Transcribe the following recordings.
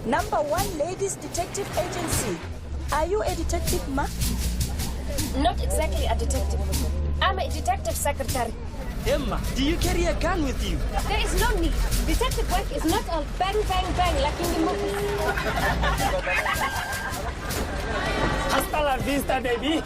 Number 1 Ladies Detective Agency. Are you a detective, Ma? Not exactly a detective. I'm a detective secretary. Emma, do you carry a gun with you? There is no need. Detective work is not all bang, bang, bang like in the movies. Hasta la vista, baby.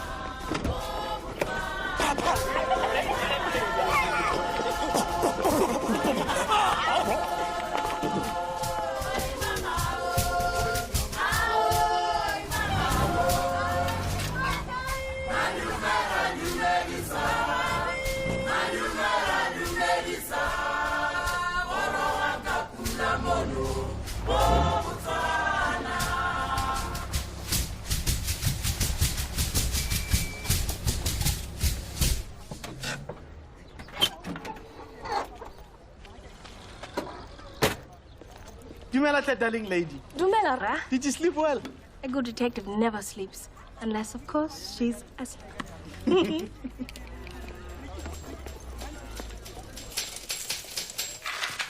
Dumela, darling lady. Dumela, Ra. Did you sleep well? A good detective never sleeps. Unless, of course, she's asleep.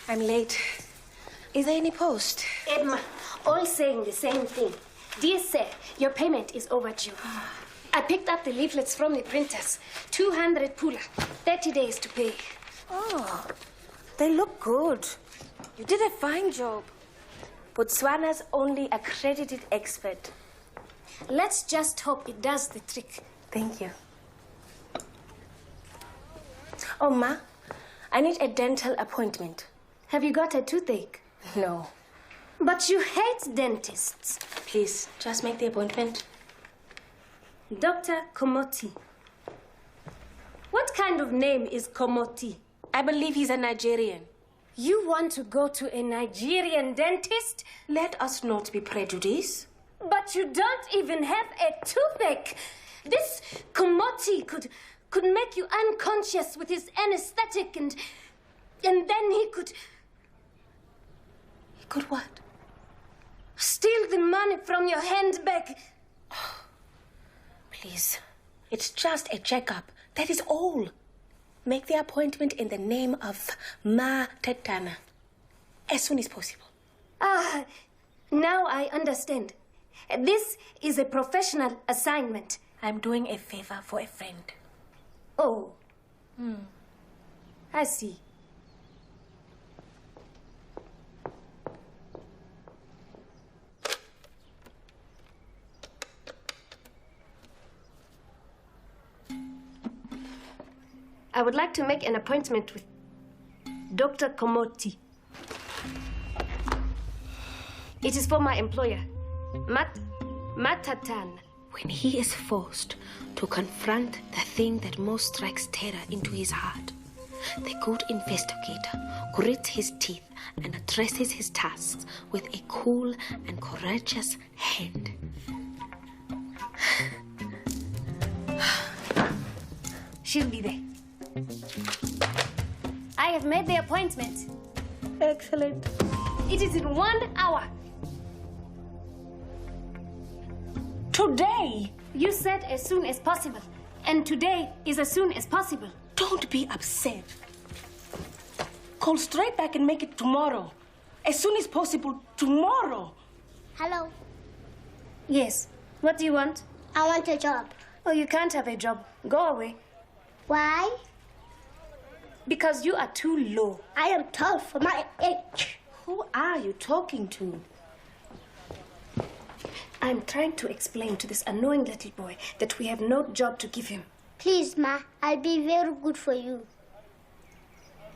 I'm late. Is there any post? Emma, all saying the same thing. Dear sir, your payment is overdue. I picked up the leaflets from the printers. 200 pula, 30 days to pay. Oh, they look good. You did a fine job. Botswana's only accredited expert. Let's just hope it does the trick. Thank you. Oh, Ma, I need a dental appointment. Have you got a toothache? No. But you hate dentists. Please, just make the appointment. Dr. Komoti. What kind of name is Komoti? I believe he's a Nigerian. You want to go to a Nigerian dentist? Let us not be prejudiced. But you don't even have a toothache. This Komoti could make you unconscious with his anesthetic and then he could... He could what? Steal the money from your handbag. Please, it's just a checkup. That is all. Make the appointment in the name of Ma Tetana. As soon as possible. Ah, now I understand. This is a professional assignment. I'm doing a favor for a friend. Oh. I see. I would like to make an appointment with Dr. Komoti. It is for my employer, Matatan. When he is forced to confront the thing that most strikes terror into his heart, the good investigator grits his teeth and addresses his tasks with a cool and courageous hand. She'll be there. I have made the appointment. Excellent. It is in 1 hour. Today? You said as soon as possible. And today is as soon as possible. Don't be upset. Call straight back and make it tomorrow. As soon as possible, tomorrow. Hello. Yes. What do you want? I want a job. Oh, you can't have a job. Go away. Why? Because you are too low. I am tall for my age. Who are you talking to? I'm trying to explain to this annoying little boy that we have no job to give him. Please, Ma, I'll be very good for you.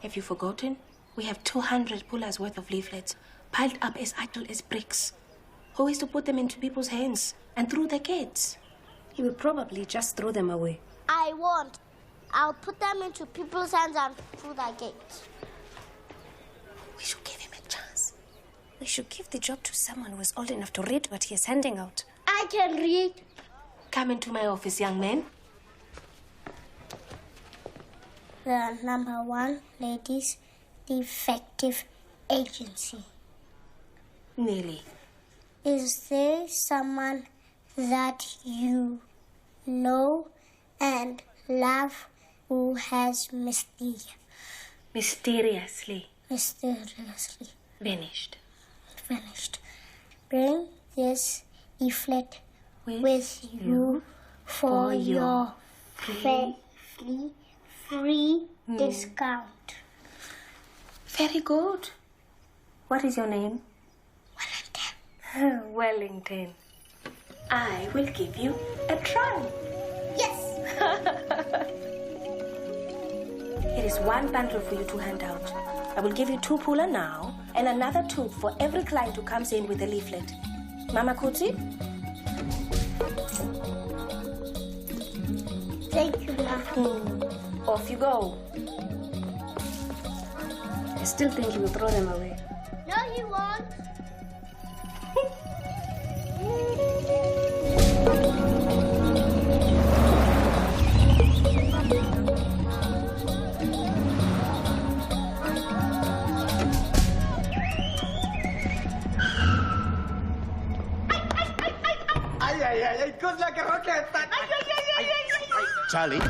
Have you forgotten? We have 200 pullers worth of leaflets, piled up as idle as bricks. Who is to put them into people's hands and through the gates? He will probably just throw them away. I won't. I'll put them into people's hands and through the gate. We should give him a chance. We should give the job to someone who is old enough to read what he is handing out. I can read. Come into my office, young man. The number 1 ladies defective agency. Nelly. Is there someone that you know and love who has Mysteriously vanished? vanished. Bring this leaflet with you for your free discount. Very good. What is your name? Wellington. Wellington. I will give you a try. Yes. It is 1 bundle for you to hand out. I will give you 2 puller now and another 2 for every client who comes in with a leaflet. Mama Kuti? Thank you, Ma. Off you go. I still think you will throw them away. No, he won't. It goes like a rocket. Charlie,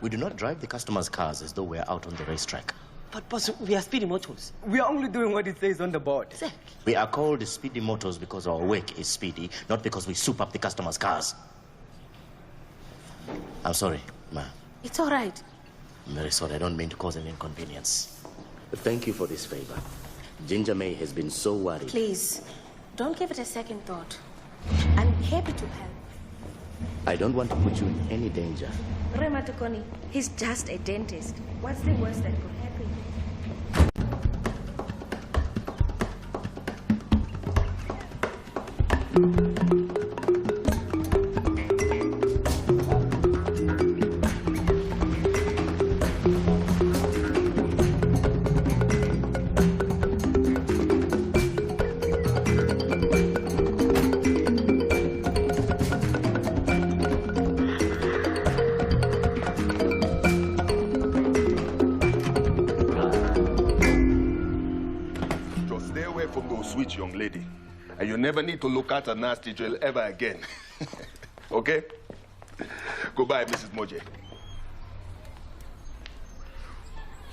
we do not drive the customers' cars as though we're out on the racetrack. But boss, we are speedy motors. We are only doing what it says on the board. We are called speedy motors because our work is speedy, not because we soup up the customers' cars. I'm sorry, ma. It's all right. I'm very sorry. I don't mean to cause an inconvenience. Thank you for this favor. Ginger May has been so worried. Please, don't give it a second thought. I'm happy to help. I don't want to put you in any danger. Rema Tukoni, he's just a dentist. What's the worst that could happen? Sweet young lady, and you never need to look at a nasty drill ever again. Okay? Goodbye, Mrs. Moje.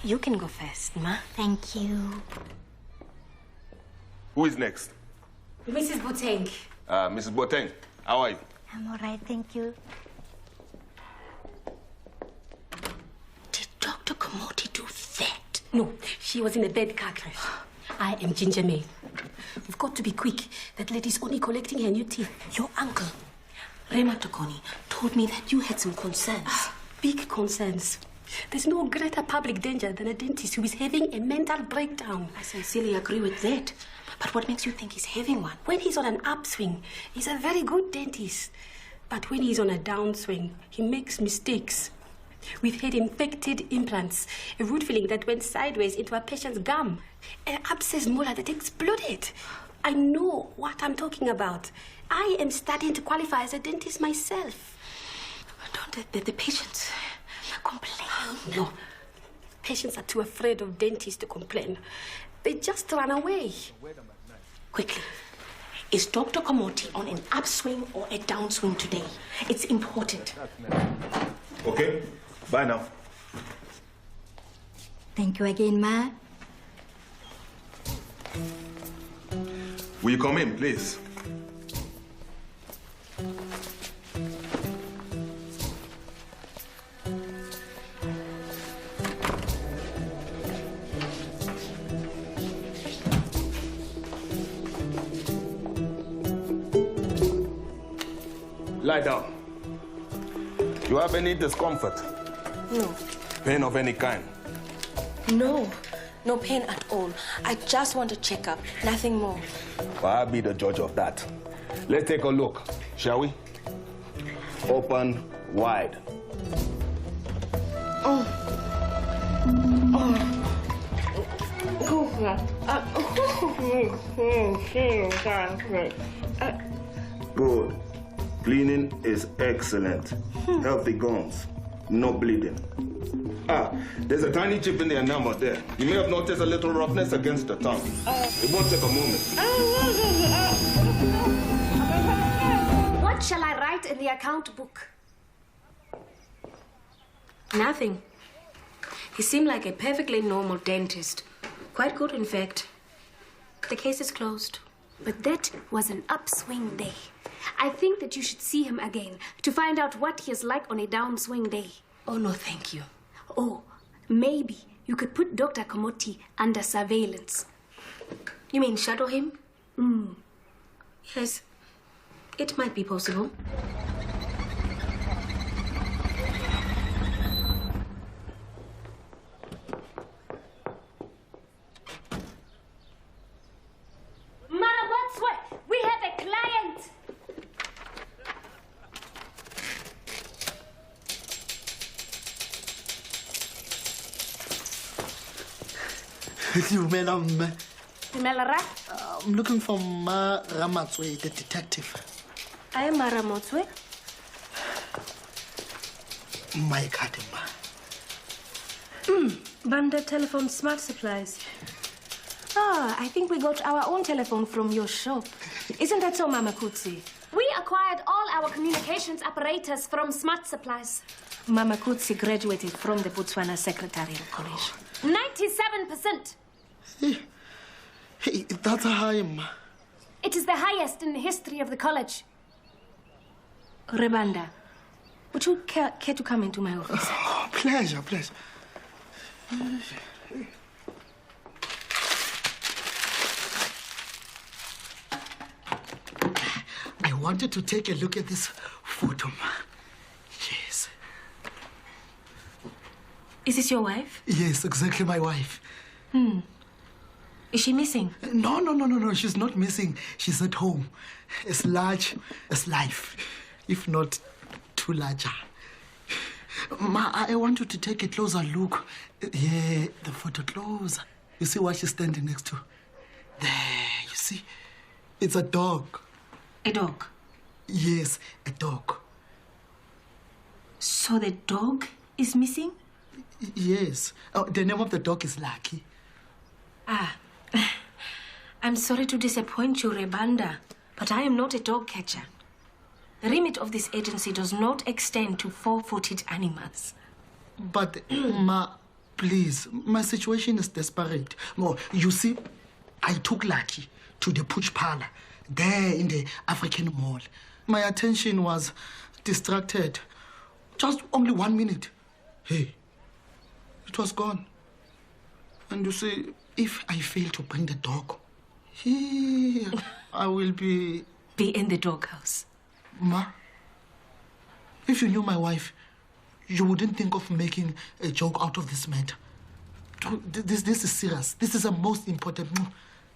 You can go first, Ma. Thank you. Who is next? Mrs. Boteng. Mrs. Boteng, how are you? I'm all right, thank you. Did Dr. Komoti do that? No, she was in a dead car crash. I am Ginger May. We've got to be quick. That lady's only collecting her new teeth. Your uncle, Rema Tokoni, told me that you had some concerns. Big concerns. There's no greater public danger than a dentist who is having a mental breakdown. I sincerely agree with that. But what makes you think he's having one? When he's on an upswing, he's a very good dentist. But when he's on a downswing, he makes mistakes. We've had infected implants, a root filling that went sideways into a patient's gum, an abscess molar that exploded. I know what I'm talking about. I am starting to qualify as a dentist myself. Don't let the patients complain. No. Patients are too afraid of dentists to complain. They just run away. Quickly, is Dr. Komoti on an upswing or a downswing today? It's important. Okay, bye now. Thank you again, Ma. Will you come in, please? Lie down. You have any discomfort? No. Pain of any kind? No. No pain at all. I just want a checkup. Nothing more. Well, I'll be the judge of that. Let's take a look, shall we? Open wide. Good. Cleaning is excellent. Healthy gums. No bleeding. There's a tiny chip in the enamel there. You may have noticed a little roughness against the tongue. It won't take a moment. What shall I write in the account book? Nothing. He seemed like a perfectly normal dentist. Quite good, in fact. The case is closed. But that was an upswing day. I think that you should see him again to find out what he is like on a downswing day. Oh, no, thank you. Oh, maybe you could put Dr. Komoti under surveillance. You mean shadow him? Yes, it might be possible. Marabotswe, we have a client. I'm looking for Ma Ramatswe, the detective. I am Maramotswe. My Kadima. Banda Telephone Smart Supplies. I think we got our own telephone from your shop. Isn't that so, Mama Kutsi? We acquired all our communications apparatus from Smart Supplies. Mama Kutsi graduated from the Botswana Secretarial College. 97%. Hey, that's a high, Ma. It is the highest in the history of the college. Rebanda, would you care to come into my office? Oh, pleasure. I wanted to take a look at this photo, Ma. Yes. Is this your wife? Yes, exactly my wife. Is she missing? No. She's not missing. She's at home. As large as life, if not too larger. Ma, I want you to take a closer look. Yeah, the photo closer. You see what she's standing next to? There, you see? It's a dog. A dog? Yes, a dog. So the dog is missing? Yes. The name of the dog is Lucky. I'm sorry to disappoint you, Rebanda, but I am not a dog catcher. The remit of this agency does not extend to four-footed animals. But, Ma, please, my situation is desperate. No, you see, I took Lucky to the Pooch Parlor, there in the African Mall. My attention was distracted. Just only 1 minute. Hey, it was gone. And you see, if I fail to bring the dog, I will be in the doghouse. Ma, if you knew my wife, you wouldn't think of making a joke out of this matter. This is serious. This is the most important.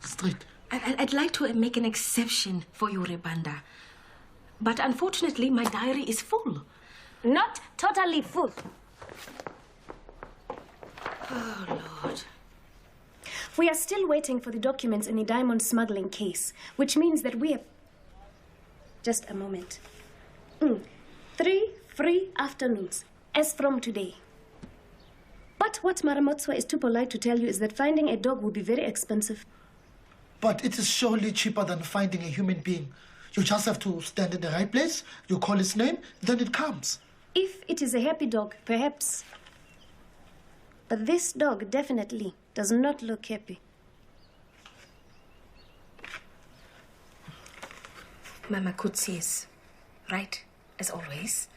Straight. I'd like to make an exception for you, Rebanda. But unfortunately, my diary is full. Not totally full. Oh, Lord. We are still waiting for the documents in the diamond smuggling case, which means that we have... Just a moment. 3 free afternoons, as from today. But what Maramotswe is too polite to tell you is that finding a dog would be very expensive. But it is surely cheaper than finding a human being. You just have to stand in the right place, you call its name, then it comes. If it is a happy dog, perhaps. But this dog definitely does not look happy. Mama Kutsi is right, as always.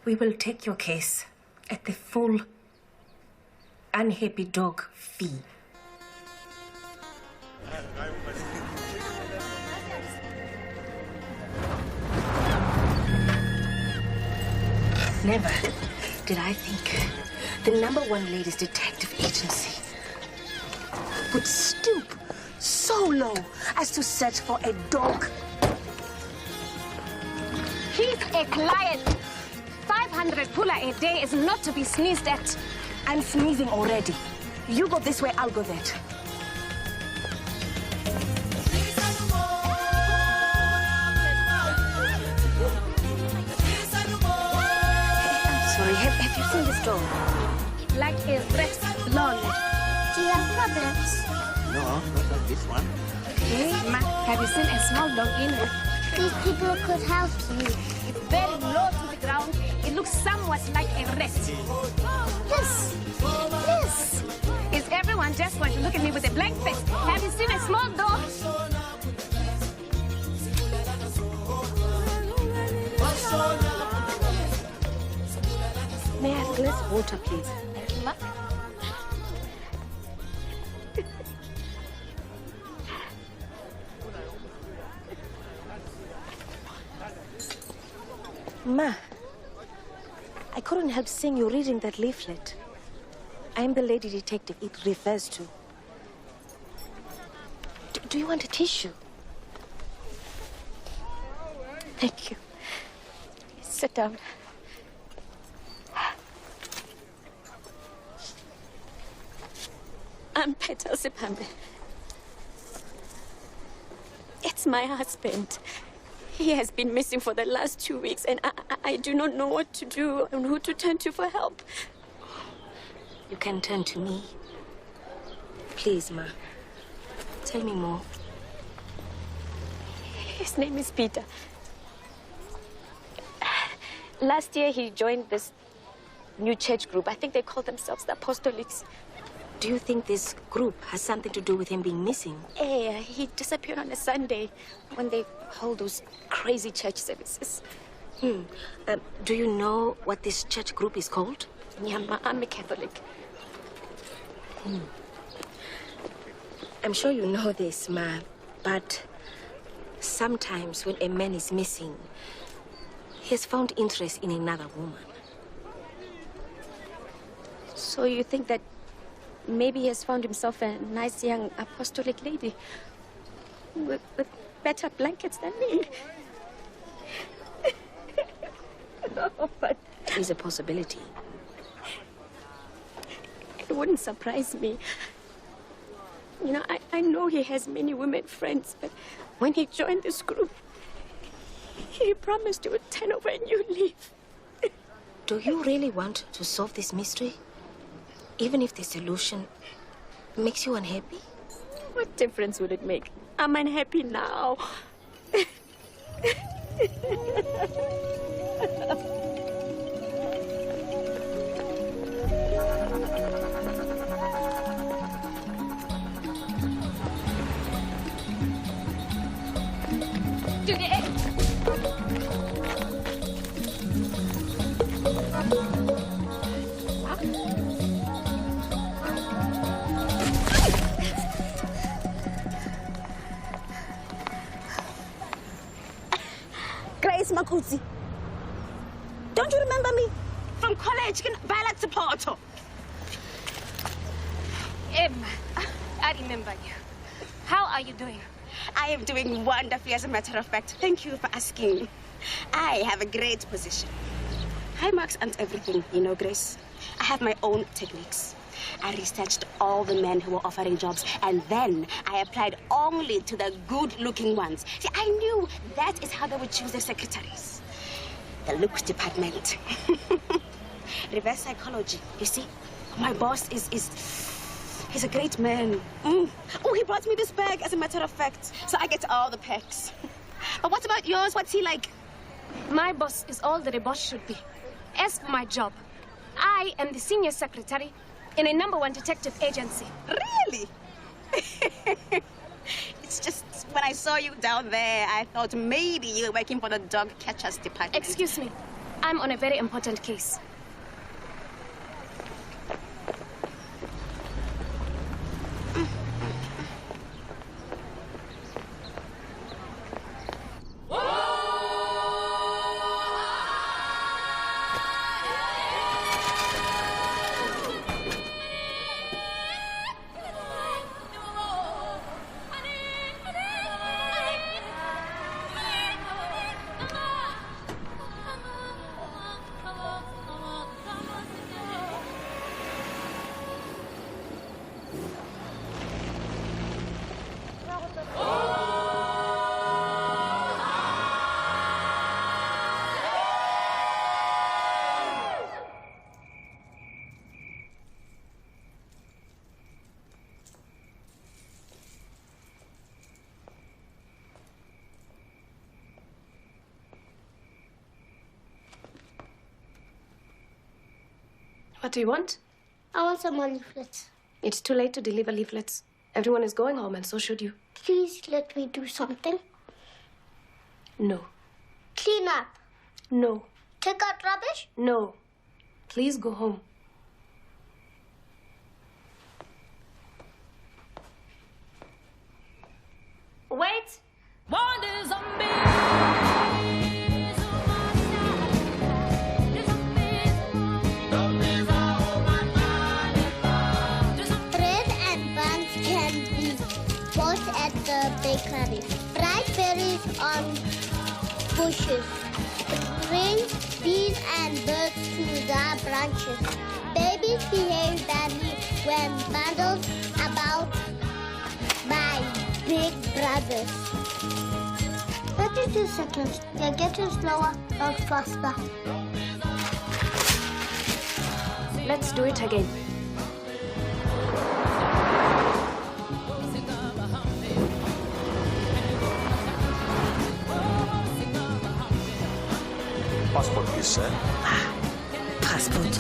We will take your case at the full unhappy dog fee. Never did I think the #1 ladies detective agency Would stoop so low as to search for a dog. She's a client. 500 pula a day is not to be sneezed at. I'm sneezing already. You go this way, I'll go that. Sorry, have you seen this dog? Like a red blonde. Do you have problems? No, not like this one. Okay, Ma, have you seen a small dog in it? These people could help you. It's very low to the ground. It looks somewhat like a rat. Yes. Yes. Is everyone just going to look at me with a blank face? Have you seen a small dog? May I have a glass of water, please? Ma, I couldn't help seeing you reading that leaflet. I'm the lady detective it refers to. Do you want a tissue? Thank you. Sit down. I'm Petal Sipambe. It's my husband. He has been missing for the last 2 weeks, and I do not know what to do and who to turn to for help. You can turn to me. Please, Ma. Tell me more. His name is Peter. Last year, he joined this new church group. I think they call themselves the Apostolics. Do you think this group has something to do with him being missing? Yeah, he disappeared on a Sunday when they hold those crazy church services. Do you know what this church group is called? Yeah, Ma, I'm a Catholic. I'm sure you know this, Ma, but sometimes when a man is missing, he has found interest in another woman. So you think that maybe he has found himself a nice young apostolic lady with better blankets than me? No, but it is a possibility. It wouldn't surprise me. You know, I know he has many women friends, but when he joined this group, he promised he would turn over a new leaf. Do you really want to solve this mystery? Even if the solution makes you unhappy? What difference would it make? I'm unhappy now. Grace Makuzi. Don't you remember me? From college, Violet Sapoto. Emma, I remember you. How are you doing? I am doing wonderfully, as a matter of fact. Thank you for asking. I have a great position. High marks aren't everything, you know, Grace. I have my own techniques. I researched all the men who were offering jobs, and then I applied only to the good-looking ones. See, I knew that is how they would choose their secretaries. The looks department. Reverse psychology, you see? My boss he's a great man. Oh, he brought me this bag, as a matter of fact, so I get all the perks. But what about yours? What's he like? My boss is all that a boss should be. As for my job, I am the senior secretary in a #1 detective agency. Really? It's just when I saw you down there, I thought maybe you were working for the dog catchers department. Excuse me. I'm on a very important case. What do you want? I want some more leaflets. It's too late to deliver leaflets. Everyone is going home, and so should you. Please let me do something. No. Clean up. No. Take out rubbish. No. Please go home. Wait! Bread and buns can be bought at the bakery. Bright berries on bushes. Bring bees and birds to the branches. Babies behave badly when bundled about by big brothers. 32 seconds. They're getting slower, not faster. Let's do it again. Passport, please, sir. Passport.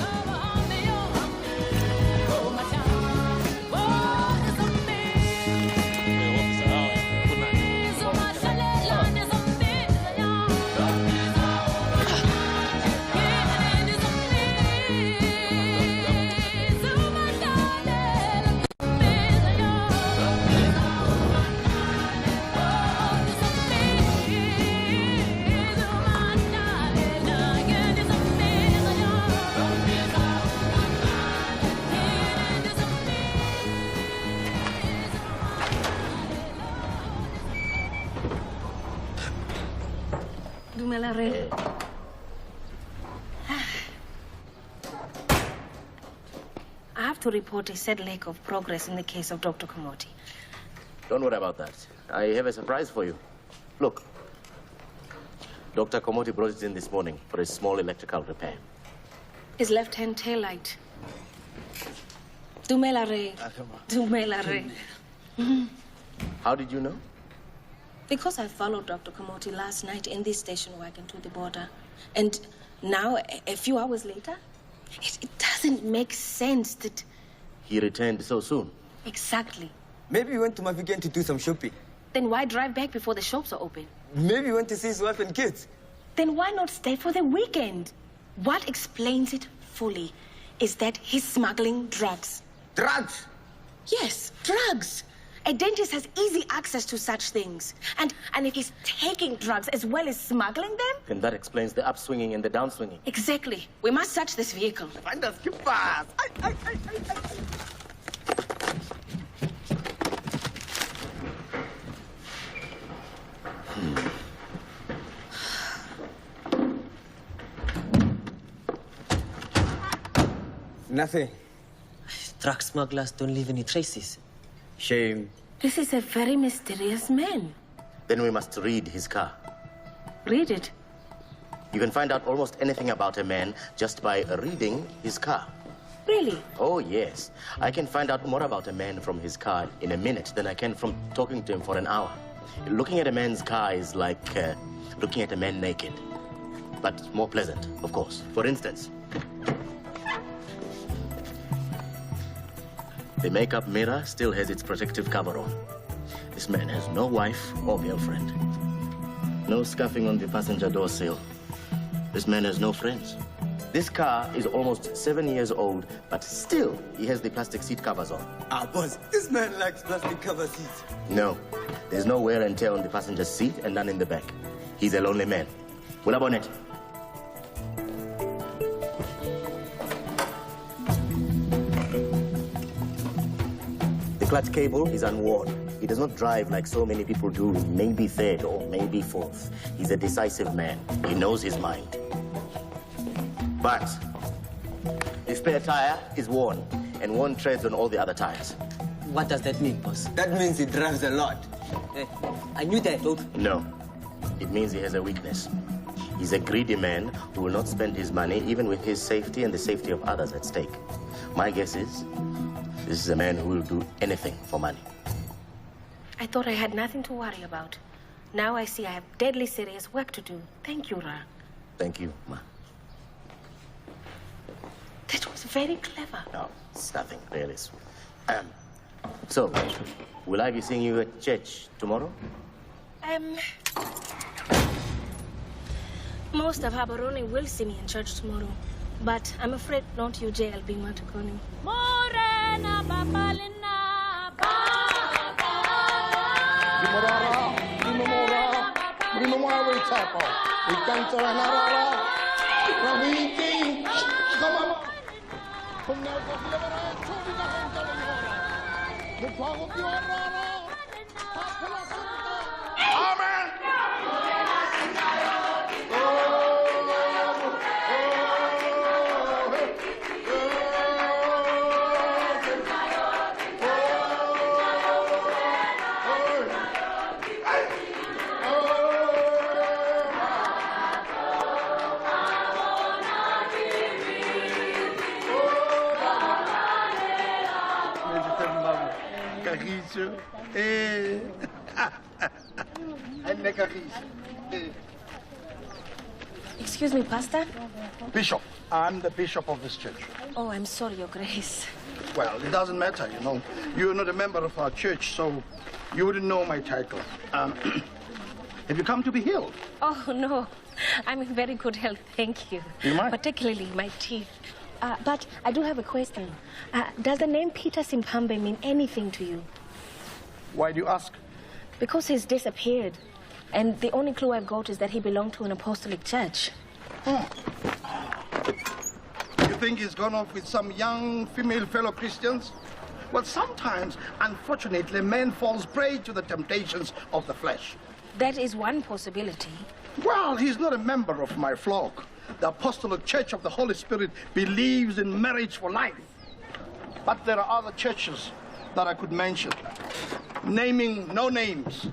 I have to report a sad lack of progress in the case of Dr. Komoti. Don't worry about that. I have a surprise for you. Look. Dr. Komoti brought it in this morning for a small electrical repair. His left-hand taillight. Dumelare. Dumelare. How did you know? Because I followed Dr. Komoti last night in this station wagon to the border. And now, a few hours later, it doesn't make sense that... He returned so soon. Exactly. Maybe he went to Mafikeng to do some shopping. Then why drive back before the shops are open? Maybe he went to see his wife and kids. Then why not stay for the weekend? What explains it fully is that he's smuggling drugs. Drugs? Yes, drugs. A dentist has easy access to such things. And if he's taking drugs as well as smuggling them? And that explains the upswinging and the downswinging. Exactly. We must search this vehicle. Find us, keep fast. Nothing. Drug smugglers don't leave any traces. Shame. This is a very mysterious man. Then we must read his car. Read it. You can find out almost anything about a man just by reading his car. Really? Oh, yes. I can find out more about a man from his car in a minute than I can from talking to him for an hour. Looking at a man's car is like looking at a man naked. But more pleasant, of course. For instance, the makeup mirror still has its protective cover on. This man has no wife or girlfriend. No scuffing on the passenger door sill. This man has no friends. This car is almost 7 years old, but still he has the plastic seat covers on. Ah, boss, this man likes plastic cover seats. No, there's no wear and tear on the passenger seat and none in the back. He's a lonely man. Wula bonnet. The clutch cable is unworn. He does not drive like so many people do, maybe third or maybe fourth. He's a decisive man. He knows his mind. But the spare tire is worn, and one treads on all the other tires. What does that mean, boss? That means he drives a lot. I knew that, though. No, it means he has a weakness. He's a greedy man who will not spend his money even with his safety and the safety of others at stake. My guess is this is a man who will do anything for money. I thought I had nothing to worry about. Now I see I have deadly serious work to do. Thank you, Ra. Thank you, Ma. That was very clever. No, it's nothing, really. So, will I be seeing you at church tomorrow? Most of Habaroni will see me in church tomorrow, but I'm afraid not you, JLB Matakoni. Morena Babalina. Excuse me, Pastor? Bishop, I'm the bishop of this church. Oh, I'm sorry, Your Grace. Well, it doesn't matter, you know. You're not a member of our church, so you wouldn't know my title. Have you come to be healed? Oh, no. I'm in very good health, thank you. You might. Particularly my teeth. But I do have a question. Does the name Peter Simpambe mean anything to you? Why do you ask? Because he's disappeared. And the only clue I've got is that he belonged to an apostolic church. You think he's gone off with some young female fellow Christians? Well, sometimes, unfortunately, man falls prey to the temptations of the flesh. That is one possibility. Well, he's not a member of my flock. The Apostolic Church of the Holy Spirit believes in marriage for life. But there are other churches that I could mention, naming no names.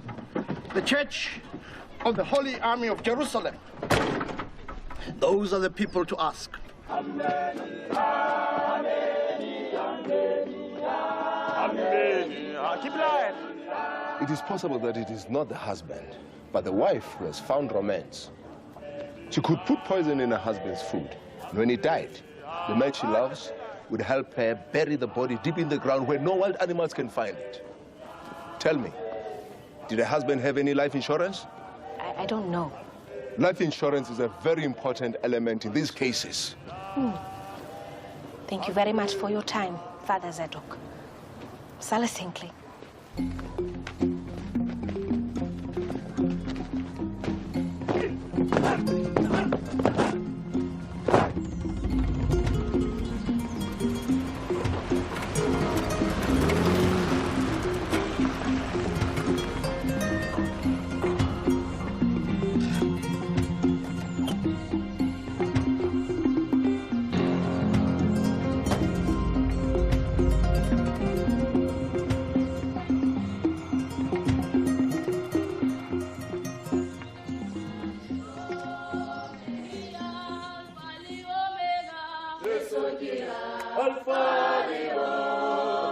The Church of the Holy Army of Jerusalem. Those are the people to ask. It is possible that it is not the husband, but the wife who has found romance. She could put poison in her husband's food, and when he died, the man she loves would help her bury the body deep in the ground where no wild animals can find it. Tell me, did her husband have any life insurance? I don't know. Life insurance is a very important element in these cases. Thank you very much for your time, Father Zadok. Salasinkli.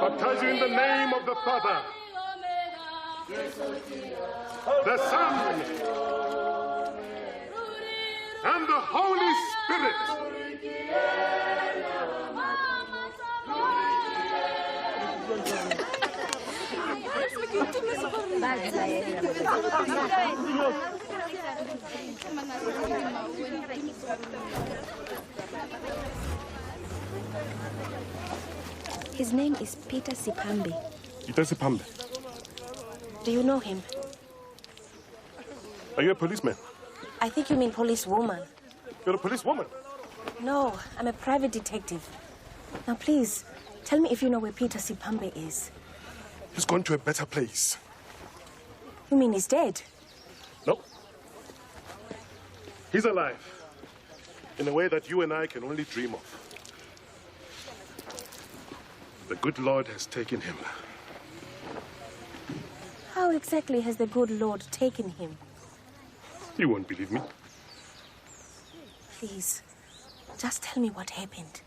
Baptize you in the name of the Father, the Son, and the Holy Spirit. His name is Peter Sipambe. Peter Sipambe. Do you know him? Are you a policeman? I think you mean policewoman. You're a policewoman? No, I'm a private detective. Now, please, tell me if you know where Peter Sipambe is. He's gone to a better place. You mean he's dead? No. He's alive. In a way that you and I can only dream of. The good Lord has taken him. How exactly has the good Lord taken him? You won't believe me. Please, just tell me what happened.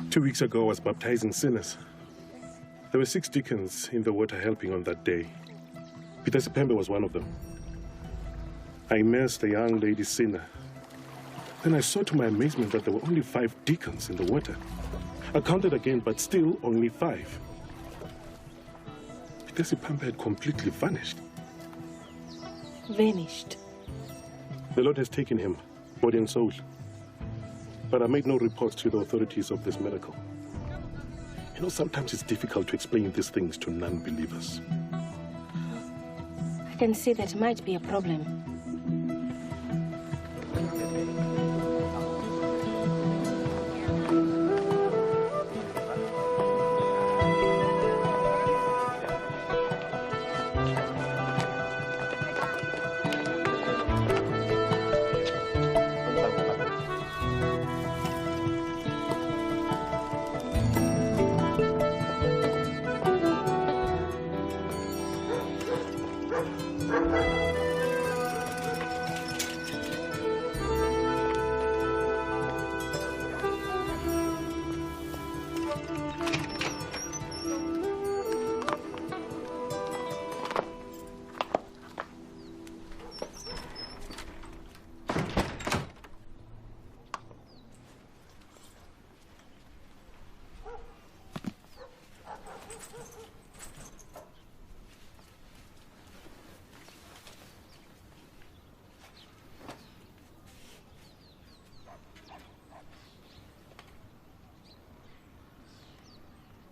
Two weeks ago, I was baptizing sinners. There were 6 deacons in the water helping on that day. Peter Sipembe was one of them. I immersed the young lady sinner. Then I saw to my amazement that there were only 5 deacons in the water. I counted again, but still only 5. Peter Sipembe had completely vanished. Vanished. The Lord has taken him, body and soul. But I made no reports to the authorities of this miracle. You know, sometimes it's difficult to explain these things to non-believers. I can see that might be a problem.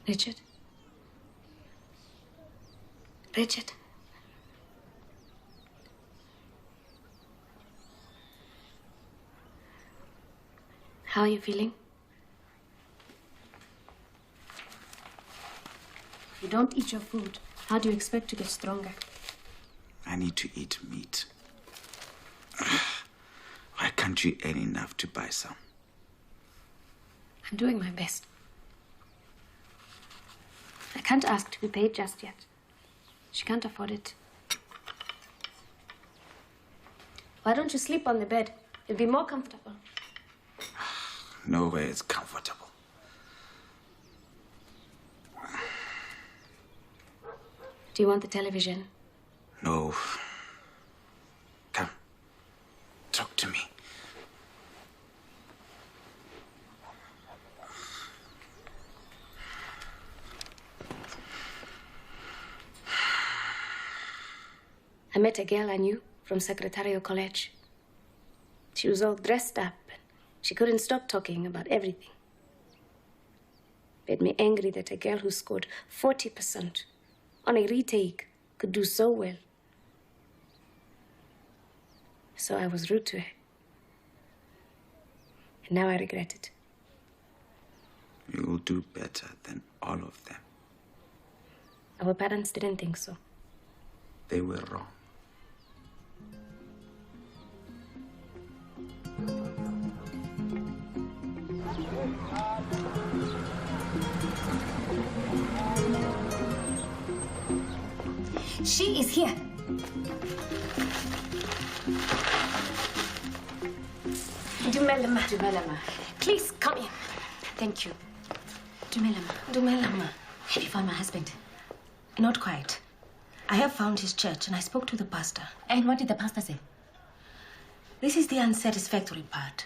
Richard? Richard? How are you feeling? You don't eat your food. How do you expect to get stronger? I need to eat meat. Why can't you earn enough to buy some? I'm doing my best. I can't ask to be paid just yet. She can't afford it. Why don't you sleep on the bed? It'll be more comfortable. Nowhere is comfortable. Do you want the television? No. Come. Talk to me. I met a girl I knew from Secretarial College. She was all dressed up and she couldn't stop talking about everything. Made me angry that a girl who scored 40% on a retake could do so well. So I was rude to her. And now I regret it. You will do better than all of them. Our parents didn't think so. They were wrong. She is here. Dumelama. Please, come here. Thank you. Dumelama. Have you found my husband? Not quite. I have found his church and I spoke to the pastor. And what did the pastor say? This is the unsatisfactory part.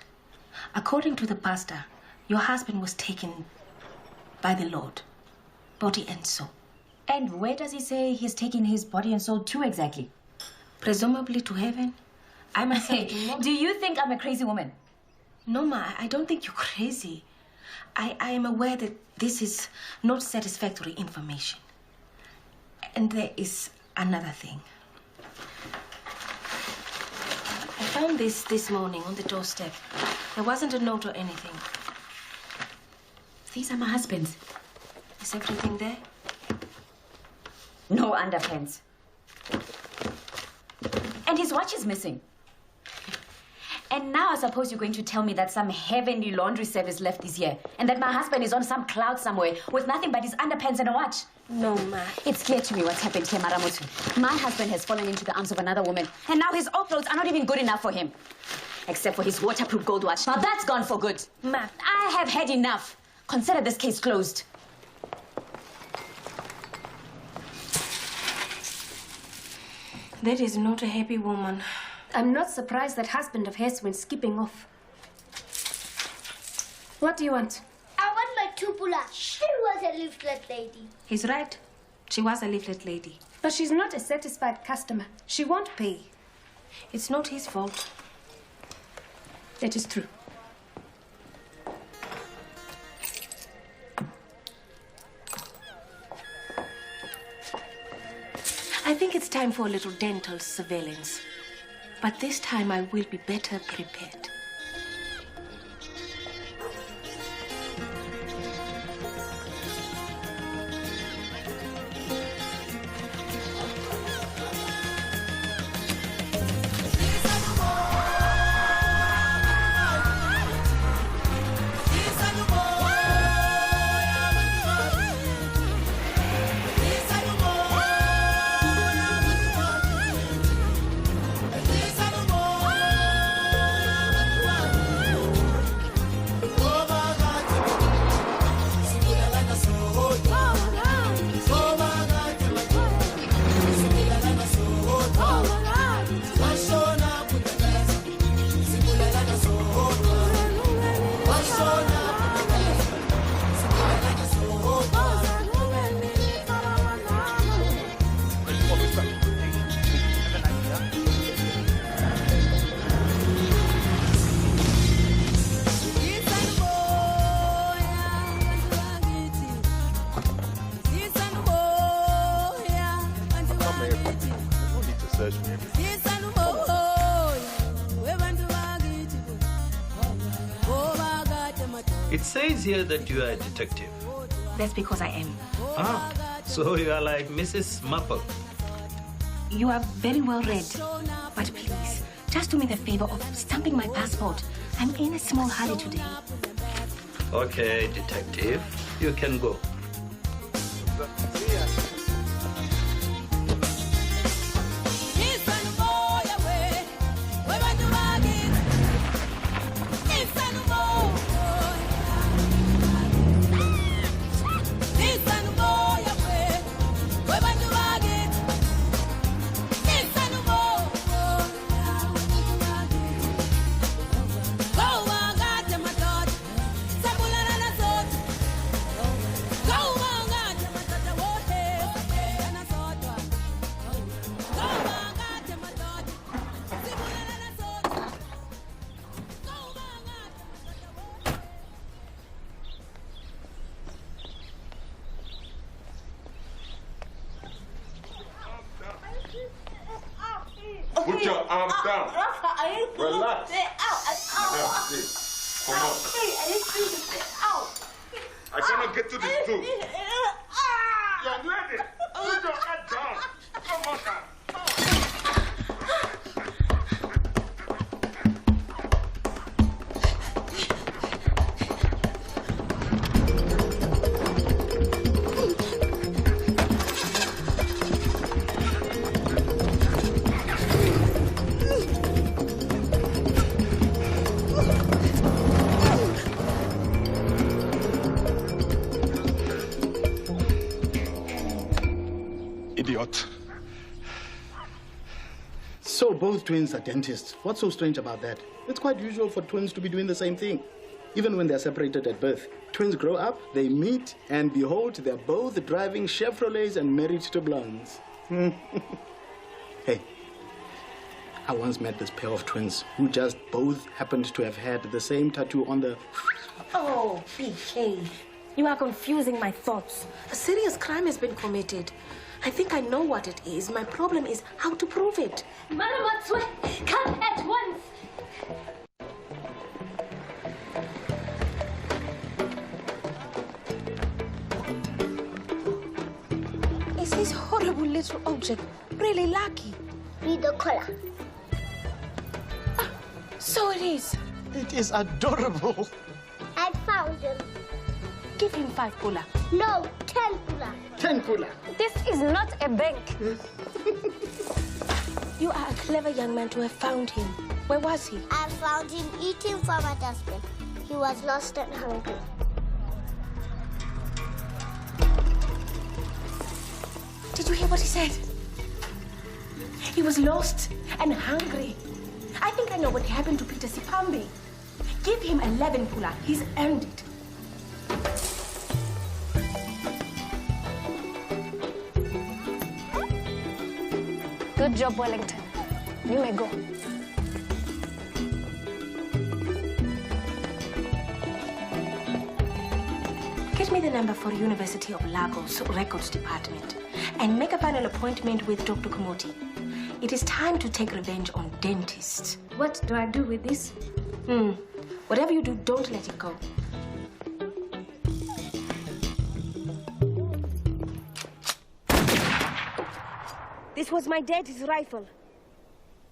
According to the pastor, your husband was taken by the Lord, body and soul. And where does he say he's taking his body and soul to exactly? Presumably to heaven. I myself do you think I'm a crazy woman? No, Ma, I don't think you're crazy. I am aware that this is not satisfactory information. And there is another thing. I found this morning on the doorstep. There wasn't a note or anything. These are my husband's. Is everything there? No underpants. And his watch is missing. And now I suppose you're going to tell me that some heavenly laundry service left this year and that my husband is on some cloud somewhere with nothing but his underpants and a watch. No, Ma. It's clear to me what's happened here, Maramoto. My husband has fallen into the arms of another woman, and now his old clothes are not even good enough for him. Except for his waterproof gold watch. Now that's gone for good. Ma. I have had enough. Consider this case closed. That is not a happy woman. I'm not surprised that husband of hers went skipping off. What do you want? I want my tupula. She was a leaflet lady. He's right. She was a leaflet lady. But she's not a satisfied customer. She won't pay. It's not his fault. That is true. I think it's time for a little dental surveillance. But this time I will be better prepared. It says here that you are a detective. That's because I am. Ah, so you are like Mrs. Maple. You are very well read. But please, just do me the favor of stamping my passport. I'm in a small hurry today. Okay, detective, you can go. Put your arm down. Relax. Come on. I cannot get to this too. Young lady, put your head down. Come on now. Idiot. So both twins are dentists. What's so strange about that? It's quite usual for twins to be doing the same thing. Even when they're separated at birth. Twins grow up, they meet, and behold, they're both driving Chevrolets and married to blondes. Hey, I once met this pair of twins who just both happened to have had the same tattoo on the... Oh, PK, you are confusing my thoughts. A serious crime has been committed. I think I know what it is. My problem is how to prove it. Madam Matswe, come at once. Is this horrible little object really lucky? Read the collar. So it is. It is adorable. I found him. Give him 5 pula. No, 10 pula. 10 pula. This is not a bank. You are a clever young man to have found him. Where was he? I found him eating from a dustbin. He was lost and hungry. Did you hear what he said? He was lost and hungry. I think I know what happened to Peter Sipambe. Give him 11 pula. He's earned it. Good job, Wellington. You may go. Get me the number for University of Lagos Records Department and make a final appointment with Dr. Komoti. It is time to take revenge on dentists. What do I do with this? Whatever you do, don't let it go. This was my dad's rifle.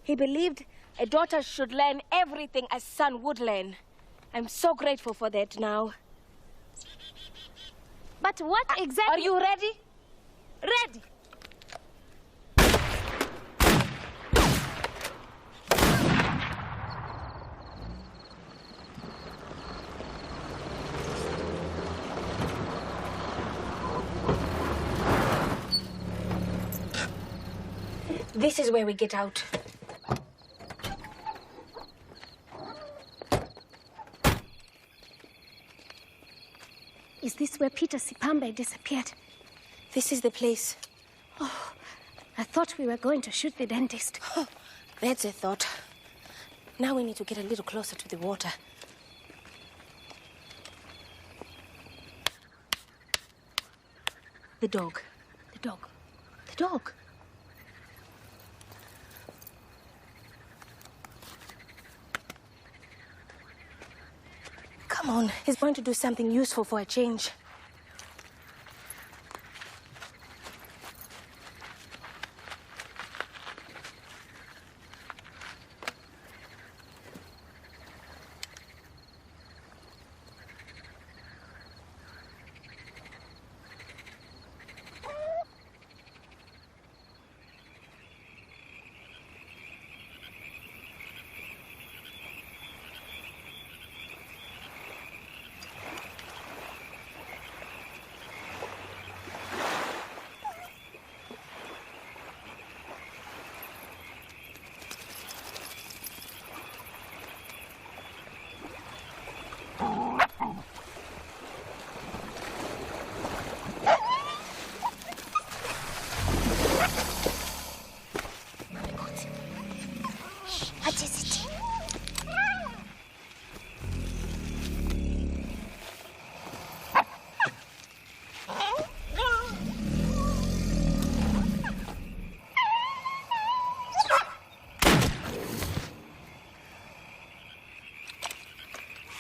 He believed a daughter should learn everything a son would learn. I'm so grateful for that now. But what exactly... Are you ready? Ready! This is where we get out. Is this where Peter Sipambe disappeared? This is the place. Oh, I thought we were going to shoot the dentist. Oh, that's a thought. Now we need to get a little closer to the water. The dog. The dog. The dog. Come on, he's going to do something useful for a change.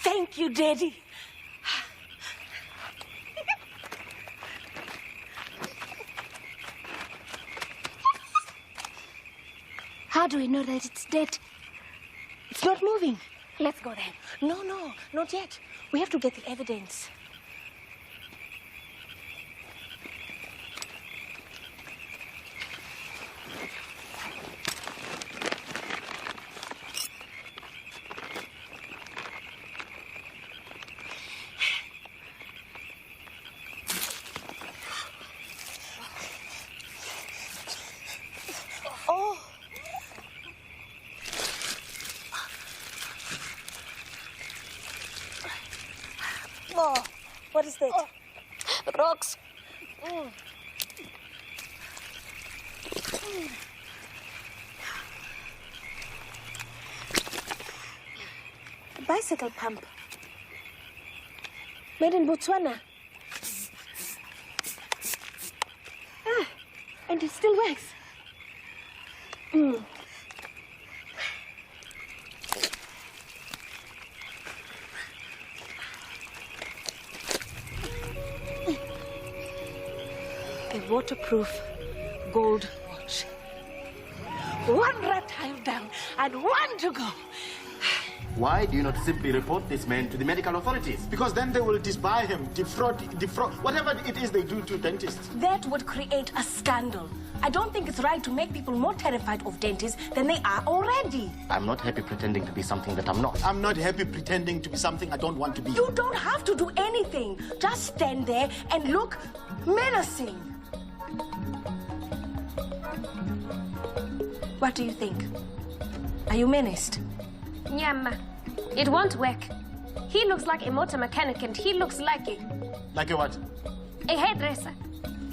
Thank you, Daddy. How do we know that it's dead? It's not moving. Let's go then. No, not yet. We have to get the evidence. Oh, what is that? Rocks. A bicycle pump. Made in Botswana. And it still works. A waterproof gold watch. One reptile down and one to go. Why do you not simply report this man to the medical authorities? Because then they will disbar him, defraud, whatever it is they do to dentists. That would create a scandal. I don't think it's right to make people more terrified of dentists than they are already. I'm not happy pretending to be something that I'm not. I'm not happy pretending to be something I don't want to be. You don't have to do anything. Just stand there and look menacing. What do you think? Are you menaced? Nyama, it won't work. He looks like a motor mechanic and he looks like Like a what? a hairdresser.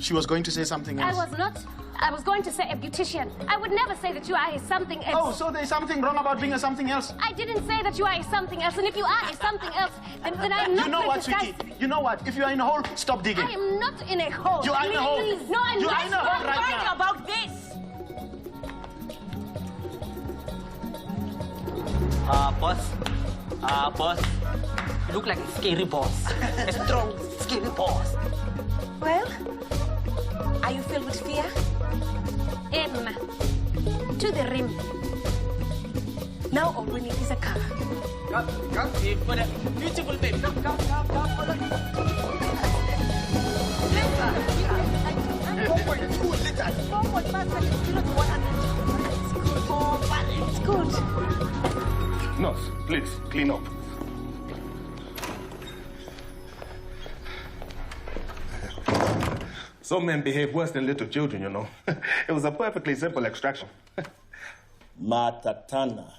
She was going to say something else. I was not. I was going to say a beautician. I would never say that you are a something else. Oh, so there's something wrong about being a something else? I didn't say that you are a something else, and if you are a something else, then I'm not You know what, criticized. sweetie? You know what? If you are in a hole, stop digging. I am not in a hole. You are in a hole. Please. No, I'm You not. are in a hole right worried now. about this. Boss. You look like a scary boss. A strong, scary boss. Well, are you filled with fear? Emma, to the rim. Now all we need is a car. Come. For the beautiful baby. Come. It's good. Nurse, please, clean up. Some men behave worse than little children, you know. It was a perfectly simple extraction. Matatana.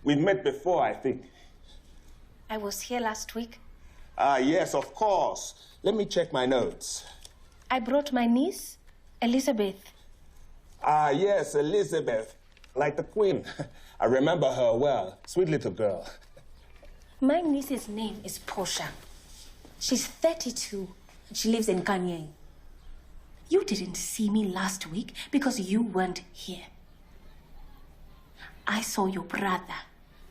We met before, I think. I was here last week. Ah, yes, of course. Let me check my notes. I brought my niece, Elizabeth. Ah, yes, Elizabeth. Like the Queen. I remember her well. Sweet little girl. My niece's name is Portia. She's 32. And she lives in Kanye. You didn't see me last week because you weren't here. I saw your brother,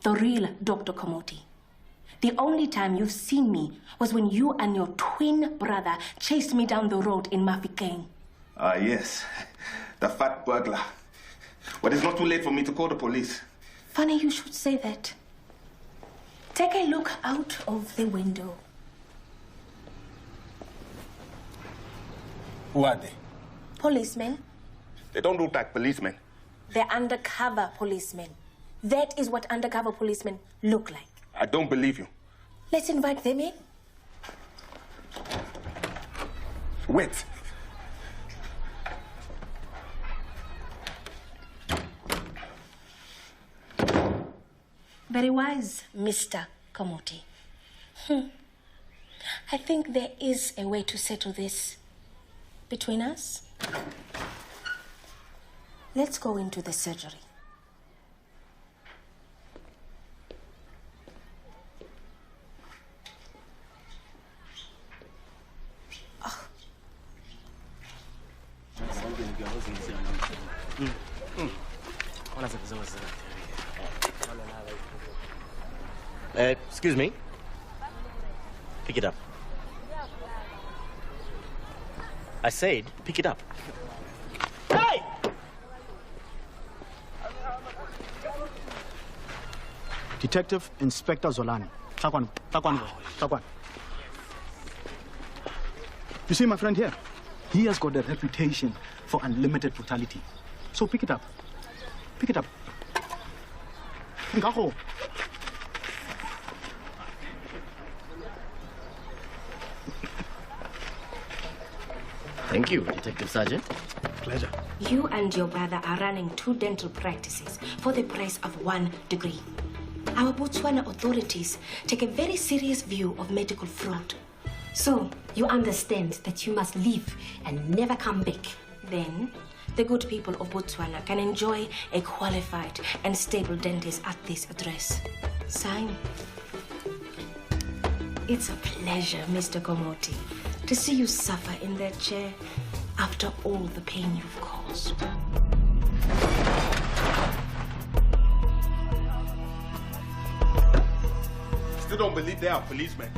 the real Dr. Komoti. The only time you've seen me was when you and your twin brother chased me down the road in Mafikeng. Ah, yes. The fat burglar. But it's not too late for me to call the police. Funny you should say that. Take a look out of the window. Who are they? Policemen. They don't look like policemen. They're undercover policemen. That is what undercover policemen look like. I don't believe you. Let's invite them in. Wait. Very wise, Mr. Komoti. I think there is a way to settle this between us. Let's go into the surgery. Excuse me. Pick it up. I said, pick it up. Hey! Detective Inspector Zolani. Takwan. You see my friend here? He has got a reputation for unlimited brutality. So pick it up. Pick it up. Ngaho. Thank you, Detective Sergeant. Pleasure. You and your brother are running 2 dental practices for the price of 1 degree. Our Botswana authorities take a very serious view of medical fraud. So, you understand that you must leave and never come back. Then, the good people of Botswana can enjoy a qualified and stable dentist at this address. Sign. It's a pleasure, Mr. Komoti, to see you suffer in that chair after all the pain you've caused. Still don't believe they are policemen.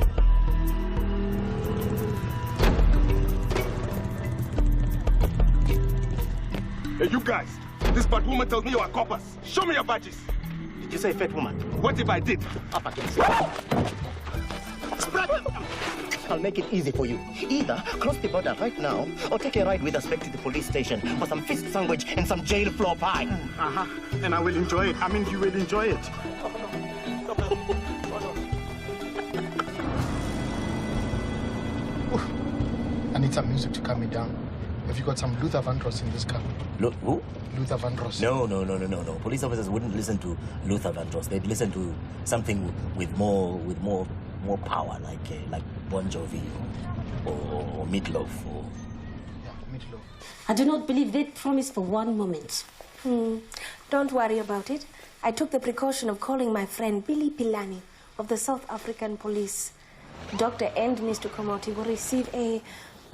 Hey, you guys. This bad woman tells me you are coppers. Show me your badges. Did you say fat woman? What if I did? Up against I'll make it easy for you. Either cross the border right now or take a ride with us back to the police station for some fist sandwich and some jail floor pie. And I will enjoy it. I mean, you will enjoy it. I need some music to calm me down. A Have you got some Luther Vandross in this car? Look, who? Luther Vandross. No. Police officers wouldn't listen to Luther Vandross. They'd listen to something with more power, like Bon Jovi or Meatloaf. Yeah, Meatloaf. I do not believe that promise for one moment. Don't worry about it. I took the precaution of calling my friend Billy Pilani of the South African Police. Dr. and Mr. Komoti will receive a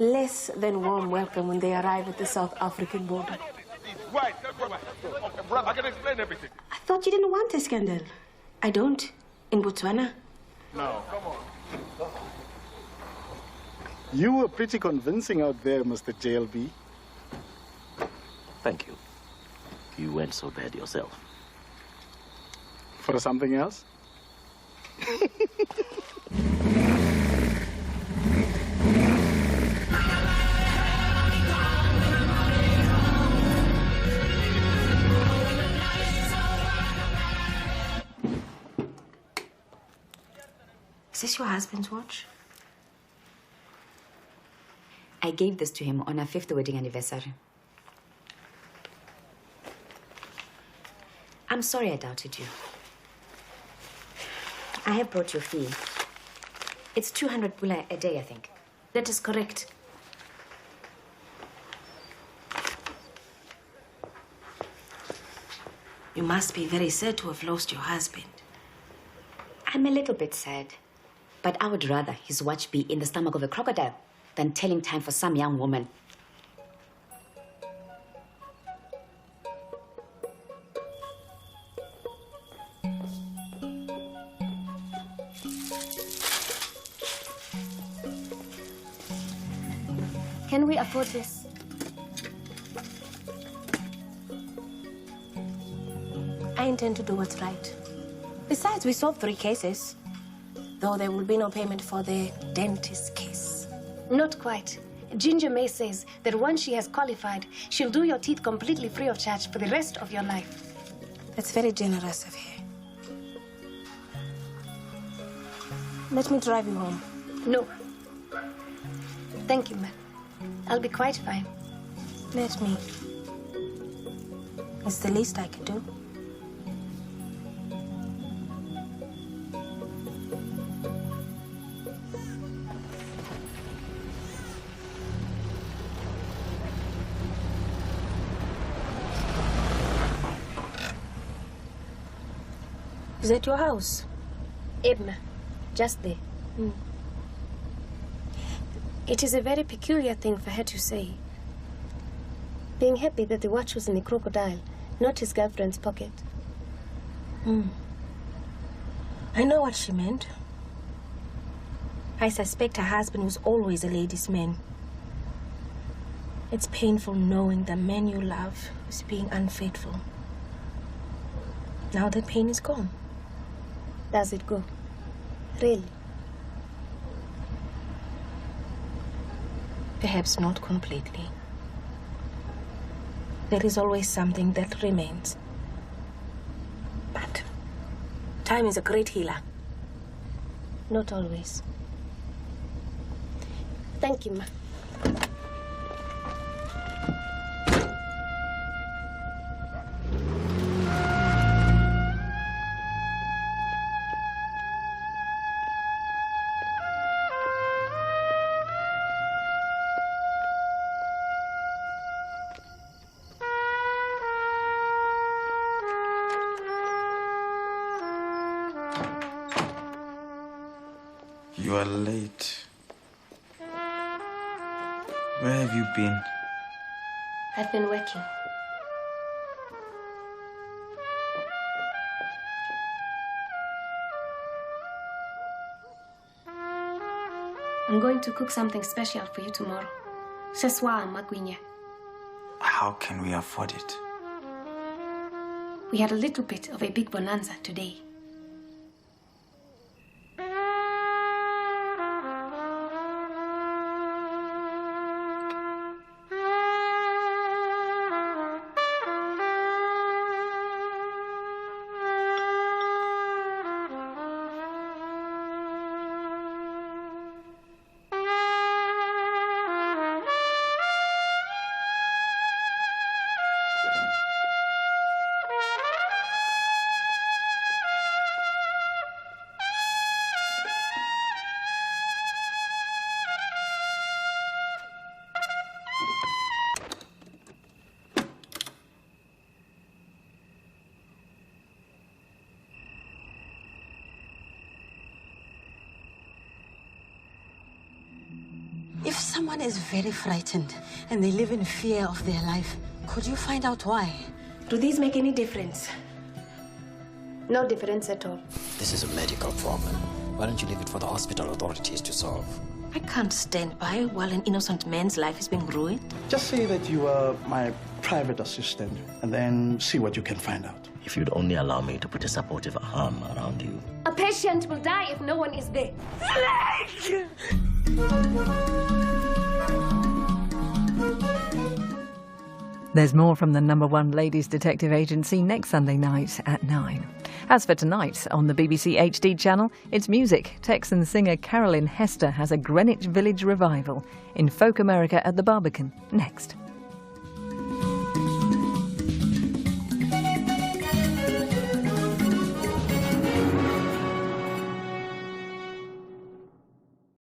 less than warm welcome when they arrive at the South African border. Wait, okay, brother, I can explain everything. I thought you didn't want a scandal. I don't. In Botswana. No, come on. You were pretty convincing out there, Mr. JLB. Thank you. You weren't so bad yourself. For something else? Is this your husband's watch? I gave this to him on our 5th wedding anniversary. I'm sorry I doubted you. I have brought your fee. It's 200 pula a day, I think. That is correct. You must be very sad to have lost your husband. I'm a little bit sad, but I would rather his watch be in the stomach of a crocodile than telling time for some young woman. Can we afford this? I intend to do what's right. Besides, we solved 3 cases. Though there will be no payment for the dentist case. Not quite. Ginger May says that once she has qualified, she'll do your teeth completely free of charge for the rest of your life. That's very generous of her. Let me drive you home. No. Thank you, ma'am. I'll be quite fine. Let me. It's the least I can do. Is that your house? Edna, just there. It is a very peculiar thing for her to say. Being happy that the watch was in the crocodile, not his girlfriend's pocket. I know what she meant. I suspect her husband was always a ladies' man. It's painful knowing the man you love is being unfaithful. Now the pain is gone. Does it go? Really? Perhaps not completely. There is always something that remains. But time is a great healer. Not always. Thank you, ma. You are late. Where have you been? I've been working. I'm going to cook something special for you tomorrow. Seswa magwinya. How can we afford it? We had a little bit of a big bonanza today. Someone is very frightened and they live in fear of their life. Could you find out why? Do these make any difference? No difference at all. This is a medical problem. Why don't you leave it for the hospital authorities to solve? I can't stand by while an innocent man's life is being ruined. Just say that you are my private assistant and then see what you can find out. If you'd only allow me to put a supportive arm around you. A patient will die if no one is there. There's more from the #1 Ladies Detective Agency next Sunday night at 9. As for tonight on the BBC HD channel, it's music. Texan singer Carolyn Hester has a Greenwich Village revival in Folk America at the Barbican. Next.